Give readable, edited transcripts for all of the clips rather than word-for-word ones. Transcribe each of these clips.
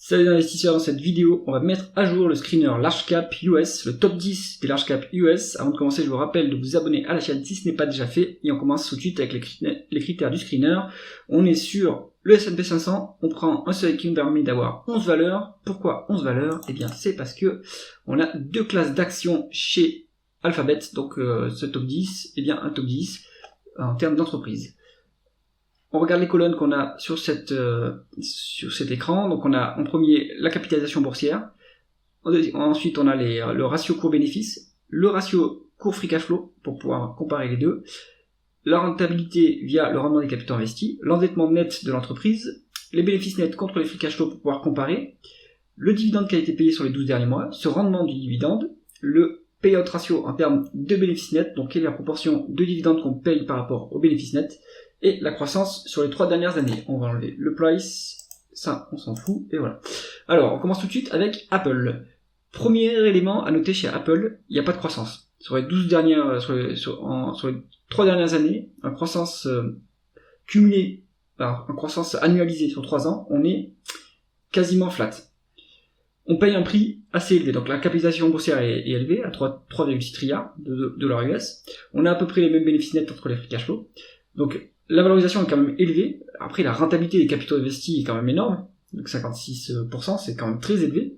Salut les investisseurs, dans cette vidéo, on va mettre à jour le screener Large Cap US, le top 10 des Large Cap US. Avant de commencer, je vous rappelle de vous abonner à la chaîne si ce n'est pas déjà fait. Et on commence tout de suite avec les critères du screener. On est sur le S&P 500, on prend un seuil qui nous permet d'avoir 11 valeurs. Pourquoi 11 valeurs? Eh bien, c'est parce que on a deux classes d'actions chez Alphabet. Donc ce top 10, eh bien un top 10 en termes d'entreprise. On regarde les colonnes qu'on a sur cet écran. Donc on a en premier la capitalisation boursière. Ensuite on a le ratio cours-bénéfice, le ratio cours-free cash flow pour pouvoir comparer les deux, la rentabilité via le rendement des capitaux investis, l'endettement net de l'entreprise, les bénéfices nets contre les free cash flow pour pouvoir comparer, le dividende qui a été payé sur les 12 derniers mois, ce rendement du dividende, le payout ratio en termes de bénéfices nets, donc quelle est la proportion de dividendes qu'on paye par rapport aux bénéfices nets, et la croissance sur les 3 dernières années. On va enlever le price, ça on s'en fout, et voilà. Alors, on commence tout de suite avec Apple. Premier élément à noter chez Apple, il n'y a pas de croissance. Sur les 12 dernières, sur les 3 dernières années, en croissance cumulée, en croissance annualisée sur 3 ans, on est quasiment flat. On paye un prix assez élevé, donc la capitalisation boursière est élevée, à 3,6 trilliards de dollars US. On a à peu près les mêmes bénéfices nets entre les free cash flow. Donc, la valorisation est quand même élevée. Après, la rentabilité des capitaux investis est quand même énorme. Donc 56%, c'est quand même très élevé.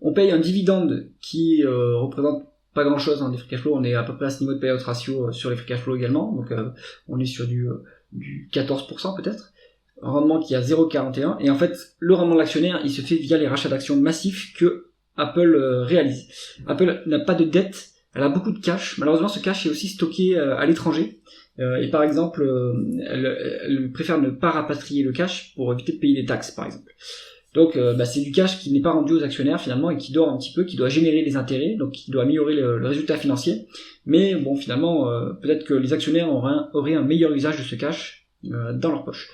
On paye un dividende qui représente pas grand chose dans les free cash flow. On est à peu près à ce niveau de payout ratio sur les free cash flow également. Donc on est sur du 14% peut-être. Un rendement qui est à 0,41. Et en fait, le rendement de l'actionnaire, il se fait via les rachats d'actions massifs que Apple réalise. Apple n'a pas de dette. Elle a beaucoup de cash. Malheureusement, ce cash est aussi stocké à l'étranger. Et par exemple, elle préfère ne pas rapatrier le cash pour éviter de payer des taxes, par exemple. Donc, c'est du cash qui n'est pas rendu aux actionnaires finalement et qui dort un petit peu, qui doit générer les intérêts, donc qui doit améliorer le résultat financier. Mais bon, finalement, peut-être que les actionnaires auraient un meilleur usage de ce cash dans leur poche.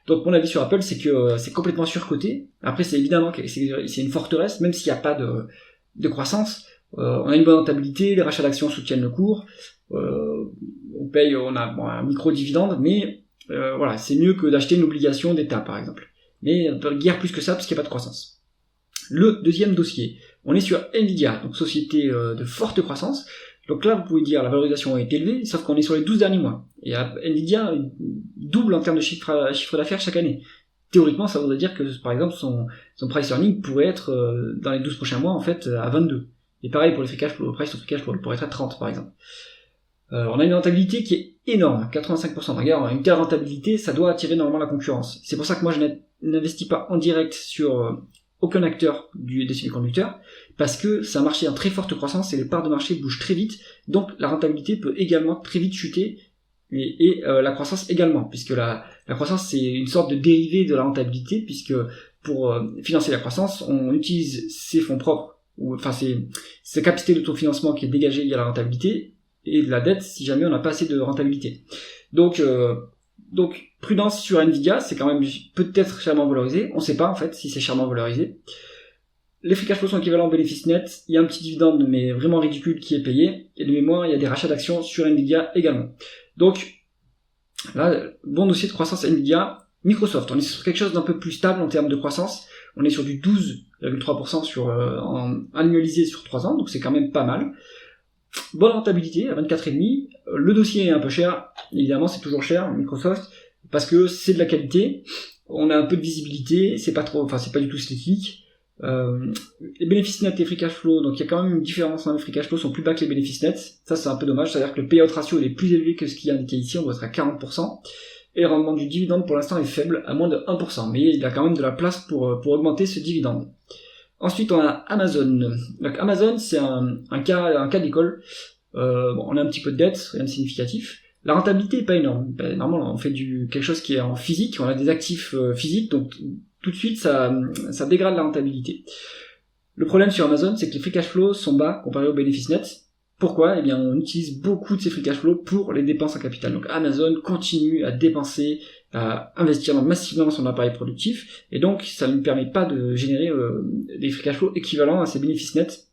Donc, mon avis sur Apple, c'est que c'est complètement surcoté. Après, c'est évidemment que c'est une forteresse, même s'il n'y a pas de croissance. On a une bonne rentabilité, les rachats d'actions soutiennent le cours. On a un micro-dividende, mais voilà, c'est mieux que d'acheter une obligation d'État, par exemple. Mais guère plus que ça, parce qu'il n'y a pas de croissance. Le deuxième dossier, on est sur Nvidia, donc société de forte croissance. Donc là, vous pouvez dire la valorisation est élevée, sauf qu'on est sur les 12 derniers mois. Et Nvidia double en termes de chiffre d'affaires chaque année. Théoriquement, ça voudrait dire que, par exemple, son price earning pourrait être, dans les 12 prochains mois, en fait, à 22. Et pareil pour les free cash flow, le price of free cash flow pourrait être à 30, par exemple. On a une rentabilité qui est énorme, 85%. Regarde, une telle rentabilité, ça doit attirer normalement la concurrence. C'est pour ça que moi je n'investis pas en direct sur aucun acteur des semi-conducteurs, parce que c'est un marché en très forte croissance et les parts de marché bougent très vite, donc la rentabilité peut également très vite chuter, et la croissance également, puisque la croissance c'est une sorte de dérivé de la rentabilité, puisque pour financer la croissance, on utilise ses fonds propres, c'est la capacité d'autofinancement qui est dégagée via la rentabilité, et de la dette si jamais on n'a pas assez de rentabilité. Donc prudence sur Nvidia, c'est quand même peut-être chèrement valorisé, on ne sait pas en fait si c'est chèrement valorisé. Les free cash flow sont équivalents aux bénéfices nets, il y a un petit dividende mais vraiment ridicule qui est payé, et de mémoire il y a des rachats d'actions sur Nvidia également. Donc là, bon dossier de croissance Nvidia. Microsoft, on est sur quelque chose d'un peu plus stable en termes de croissance, on est sur du 12,3% en annualisé sur 3 ans, donc c'est quand même pas mal. Bonne rentabilité à 24,5. Le dossier est un peu cher, évidemment c'est toujours cher Microsoft parce que c'est de la qualité, on a un peu de visibilité, c'est pas du tout statique. Les bénéfices nets et free cash flow, donc il y a quand même une différence, les free cash flow sont plus bas que les bénéfices nets, ça c'est un peu dommage, c'est-à-dire que le payout ratio est plus élevé que ce qui est indiqué ici, on doit être à 40%, et le rendement du dividende pour l'instant est faible, à moins de 1%, mais il y a quand même de la place pour augmenter ce dividende. Ensuite, on a Amazon. Donc, Amazon, c'est un cas d'école. On a un petit peu de dette, rien de significatif. La rentabilité est pas énorme. Normalement, on fait quelque chose qui est en physique, on a des actifs physiques, donc tout de suite, ça dégrade la rentabilité. Le problème sur Amazon, c'est que les free cash flows sont bas comparés aux bénéfices nets. Pourquoi ? Eh bien, on utilise beaucoup de ces free cash flows pour les dépenses en capital. Donc, Amazon continue à dépenser, à investir massivement dans son appareil productif, et donc ça ne lui permet pas de générer des free cash flows équivalents à ses bénéfices nets.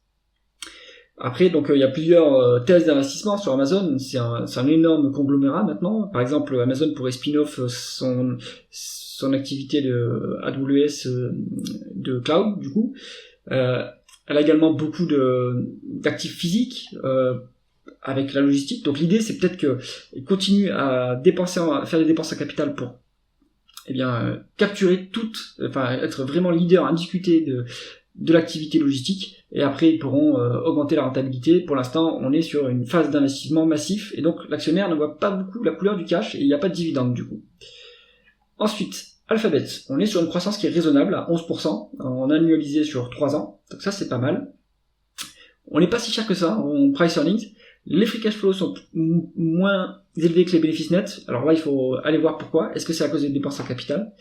Après, donc il y a plusieurs thèses d'investissement sur Amazon, c'est un énorme conglomérat maintenant. Par exemple, Amazon pourrait spin-off son activité de AWS de cloud, du coup. Elle a également beaucoup d'actifs physiques avec la logistique. Donc l'idée, c'est peut-être qu'elle continue à faire des dépenses en capital pour capturer être vraiment leader indiscuté de l'activité logistique, et après ils pourront augmenter la rentabilité. Pour l'instant, on est sur une phase d'investissement massif, et donc l'actionnaire ne voit pas beaucoup la couleur du cash, et il n'y a pas de dividende du coup. Ensuite, Alphabet, on est sur une croissance qui est raisonnable à 11%, en annualisé sur 3 ans, donc ça c'est pas mal. On n'est pas si cher que ça en price earnings. Les free cash flows sont moins élevés que les bénéfices nets. Alors là, il faut aller voir pourquoi. Est-ce que c'est à cause des dépenses en capital ?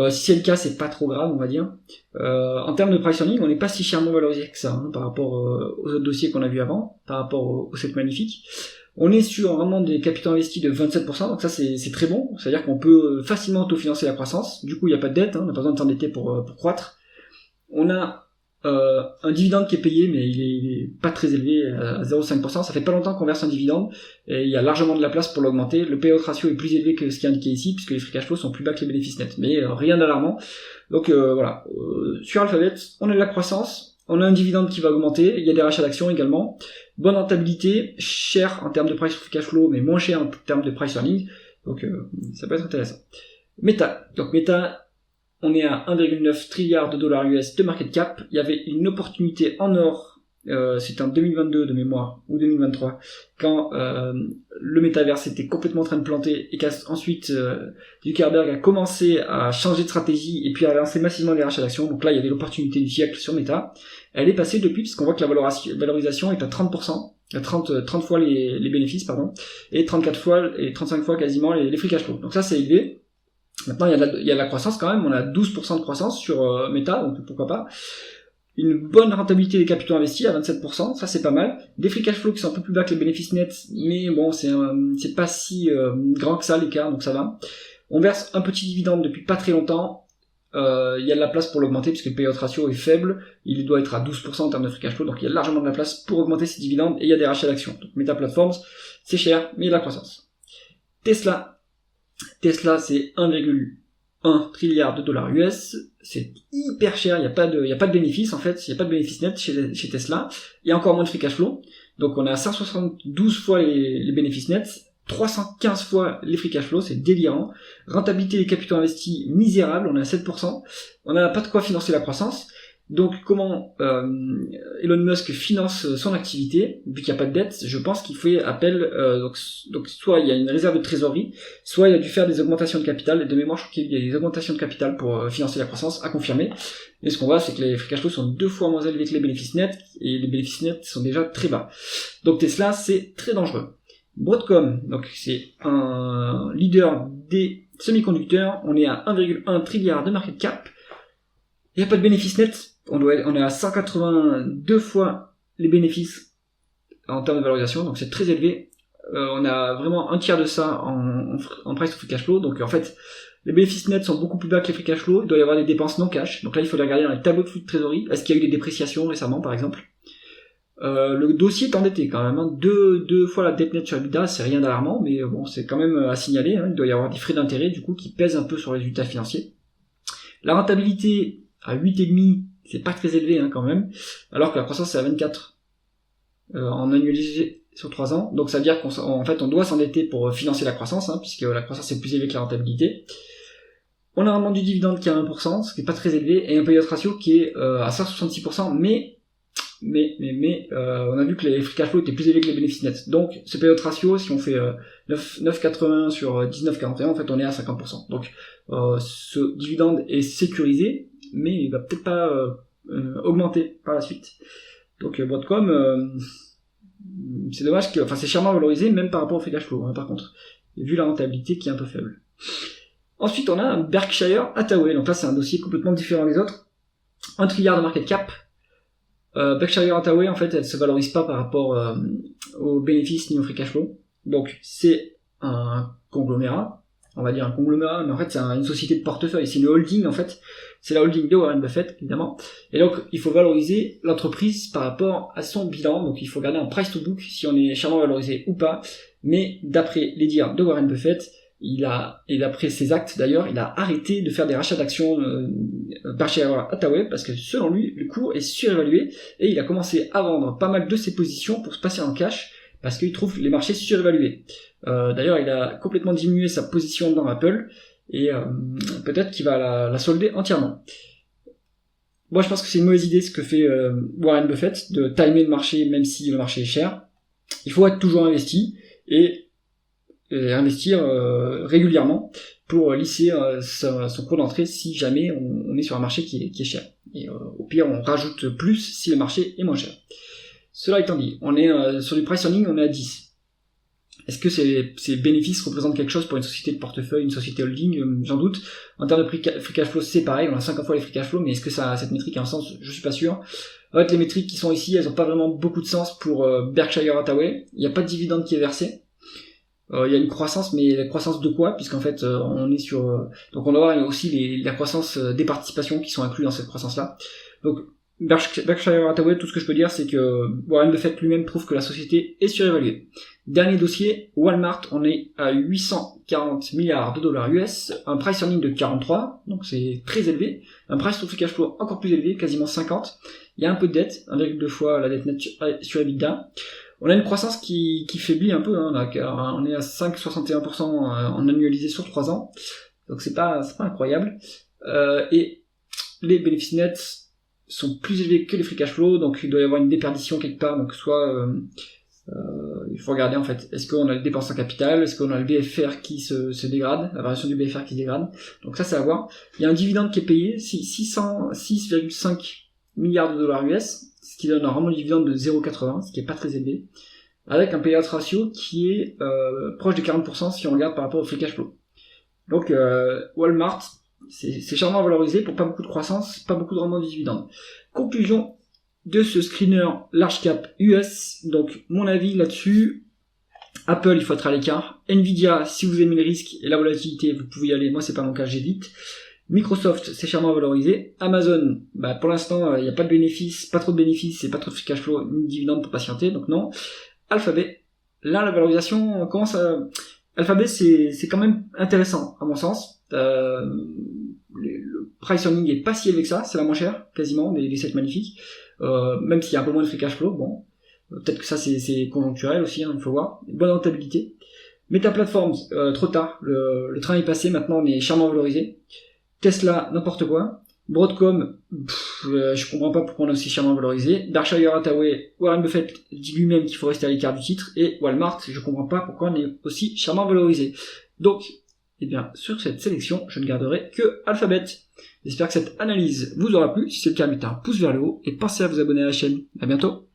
Si c'est le cas, c'est pas trop grave, on va dire. En termes de price earning, on n'est pas si chèrement valorisé que ça, par rapport aux autres dossiers qu'on a vus avant, par rapport au set magnifique. On est sur vraiment des capitaux investis de 27%, donc ça c'est très bon. C'est-à-dire qu'on peut facilement autofinancer la croissance. Du coup, il n'y a pas de dette, on n'a pas besoin de s'endetter pour croître. On a un dividende qui est payé, mais il est pas très élevé, à 0,5%. Ça fait pas longtemps qu'on verse un dividende, et il y a largement de la place pour l'augmenter. Le payout ratio est plus élevé que ce qui est indiqué ici, puisque les free cash flows sont plus bas que les bénéfices nets, mais rien d'alarmant. Donc voilà, sur Alphabet, on a de la croissance, on a un dividende qui va augmenter, il y a des rachats d'actions également, bonne rentabilité, cher en termes de price free cash flow, mais moins cher en termes de price earning, donc ça peut être intéressant. Meta, on est à 1,9 trilliard de dollars US de market cap. Il y avait une opportunité en or, c'était en 2022 de mémoire, ou 2023, quand le métaverse était complètement en train de planter, et qu'ensuite Zuckerberg a commencé à changer de stratégie, et puis à lancer massivement des rachats d'actions. Donc là, il y avait l'opportunité du siècle sur Meta. Elle est passée depuis, puisqu'on voit que la valorisation est à 30%, à 30 fois les bénéfices, et 34 fois, et 35 fois quasiment les free cash flow. Donc ça, c'est élevé. Maintenant, il y a de la croissance quand même. On a 12% de croissance sur Meta, donc pourquoi pas. Une bonne rentabilité des capitaux investis à 27%, ça c'est pas mal. Des free cash flow qui sont un peu plus bas que les bénéfices nets, mais bon, c'est pas si grand que ça l'écart, donc ça va. On verse un petit dividende depuis pas très longtemps. Il y a de la place pour l'augmenter puisque le payout ratio est faible. Il doit être à 12% en termes de free cash flow, donc il y a largement de la place pour augmenter ces dividendes, et il y a des rachats d'actions. Donc Meta Platforms, c'est cher, mais il y a de la croissance. Tesla, c'est 1,1 trilliard de dollars US. C'est hyper cher. Il n'y a pas de bénéfice, en fait. Il n'y a pas de bénéfice net chez Tesla. Il y a encore moins de free cash flow. Donc, on a 172 fois les bénéfices nets, 315 fois les free cash flow. C'est délirant. Rentabilité des capitaux investis misérable. On est à 7%. On n'a pas de quoi financer la croissance. Donc, comment Elon Musk finance son activité, vu qu'il n'y a pas de dette? Je pense qu'il fait appel, donc soit il y a une réserve de trésorerie, soit il a dû faire des augmentations de capital, et de mémoire je crois qu'il y a des augmentations de capital pour financer la croissance, à confirmer. Et ce qu'on voit, c'est que les free cash flow sont 2 fois moins élevés que les bénéfices nets, et les bénéfices nets sont déjà très bas. Donc Tesla, c'est très dangereux. Broadcom, donc c'est un leader des semi-conducteurs, on est à 1,1 trilliard de market cap, il n'y a pas de bénéfices nets. On est à 182 fois les bénéfices en termes de valorisation, donc c'est très élevé. On a vraiment un tiers de ça en price to free cash flow, donc en fait les bénéfices nets sont beaucoup plus bas que les free cash flow. Il doit y avoir des dépenses non cash, donc là il faut les regarder dans les tableaux de flux de trésorerie. Est-ce qu'il y a eu des dépréciations récemment par exemple? Le dossier est endetté quand même, deux fois la dette nette sur EBITDA, c'est rien d'alarmant, mais bon, c'est quand même à signaler, il doit y avoir des frais d'intérêt du coup qui pèsent un peu sur les résultats financiers. La rentabilité à 8,5, c'est pas très élevé quand même, alors que la croissance est à 24 en annualisé sur 3 ans, donc ça veut dire qu'en fait on doit s'endetter pour financer la croissance, puisque la croissance est plus élevée que la rentabilité. On a un rendement du dividende qui est à 1%, ce qui est pas très élevé, et un payout ratio qui est à 166%, mais on a vu que les free cash flow étaient plus élevés que les bénéfices nets. Donc ce payout ratio, si on fait 9,81 sur 19,41, en fait on est à 50%. Donc ce dividende est sécurisé, mais il va peut-être pas augmenter par la suite. Donc Broadcom, c'est dommage que, c'est chèrement valorisé même par rapport au free cash flow, par contre, vu la rentabilité qui est un peu faible. Ensuite on a Berkshire Hathaway, donc là c'est un dossier complètement différent des autres. 1 trilliard de market cap. Berkshire Hathaway, en fait, elle se valorise pas par rapport aux bénéfices ni au free cash flow. Donc c'est un conglomérat, on va dire un conglomérat, mais en fait c'est une société de portefeuille, c'est une holding en fait, c'est la holding de Warren Buffett évidemment, et donc il faut valoriser l'entreprise par rapport à son bilan, donc il faut regarder en price to book si on est chèrement valorisé ou pas, mais d'après les dires de Warren Buffett, et d'après ses actes d'ailleurs, il a arrêté de faire des rachats d'actions Berkshire Hathaway parce que selon lui, le cours est surévalué et il a commencé à vendre pas mal de ses positions pour se passer en cash parce qu'il trouve les marchés surévalués. D'ailleurs, il a complètement diminué sa position dans Apple et peut-être qu'il va la solder entièrement. Moi, je pense que c'est une mauvaise idée ce que fait Warren Buffett de timer le marché même si le marché est cher. Il faut être toujours investi et investir régulièrement pour lisser son cours d'entrée si jamais on est sur un marché qui est cher. Et au pire, on rajoute plus si le marché est moins cher. Cela étant dit, on est sur du price earning, on est à 10. Est-ce que ces bénéfices représentent quelque chose pour une société de portefeuille, une société holding? J'en doute. En termes de free cash flow, c'est pareil, on a 50 fois les free cash flow, mais est-ce que cette métrique a un sens? Je suis pas sûr. En fait, les métriques qui sont ici, elles ont pas vraiment beaucoup de sens pour Berkshire Hathaway. Il n'y a pas de dividende qui est versé. Il y a une croissance, mais la croissance de quoi? Puisqu'en fait, on est sur... donc on doit avoir aussi la croissance des participations qui sont incluses dans cette croissance-là. Donc Berkshire Hathaway, tout ce que je peux dire, c'est que Warren Buffett lui-même trouve que la société est surévaluée. Dernier dossier, Walmart, on est à 840 milliards de dollars US, un price earning de 43, donc c'est très élevé, un price to free cash flow encore plus élevé, quasiment 50. Il y a un peu de dette, 1,2 fois la dette nette sur EBITDA. On a une croissance qui faiblit un peu, hein, on est à 5,61% en annualisé sur 3 ans, donc c'est pas incroyable. Et les bénéfices nets sont plus élevés que les free cash flow, donc il doit y avoir une déperdition quelque part, donc soit il faut regarder en fait, est-ce qu'on a les dépenses en capital, est-ce qu'on a le BFR qui se dégrade, la variation du BFR qui se dégrade, donc ça c'est à voir. Il y a un dividende qui est payé, 606,5 milliards de dollars US, ce qui donne un rendement de dividende de 0,80, ce qui est pas très élevé, avec un payout ratio qui est proche de 40% si on regarde par rapport au free cash flow. Donc Walmart, c'est charmant valorisé pour pas beaucoup de croissance, pas beaucoup de rendement de dividende. Conclusion de ce screener large cap US, donc mon avis là-dessus, Apple il faut être à l'écart, Nvidia si vous aimez le risque et la volatilité vous pouvez y aller, moi c'est pas mon cas, j'évite. Microsoft c'est charmant valorisé, Amazon pour l'instant il n'y a pas de bénéfices, pas trop de bénéfices et pas trop de free cash flow ni de dividende pour patienter, donc non. Alphabet, là la valorisation commence à... Alphabet c'est quand même intéressant à mon sens, le price earning est pas si élevé que ça, c'est la moins chère quasiment des 7 magnifiques, même s'il y a un peu moins de free cash flow, bon, peut-être que ça c'est conjoncturel aussi, hein, il faut voir, bonne rentabilité. Meta Platforms, trop tard, le train est passé, maintenant on est charmant valorisé. Tesla, n'importe quoi. Broadcom, je comprends pas pourquoi on est aussi charmant valorisé. Berkshire Hathaway, Warren Buffett dit lui-même qu'il faut rester à l'écart du titre, et Walmart, je comprends pas pourquoi on est aussi charmant valorisé. Donc, eh bien, sur cette sélection, je ne garderai que Alphabet. J'espère que cette analyse vous aura plu. Si c'est le cas, mettez un pouce vers le haut et pensez à vous abonner à la chaîne. À bientôt.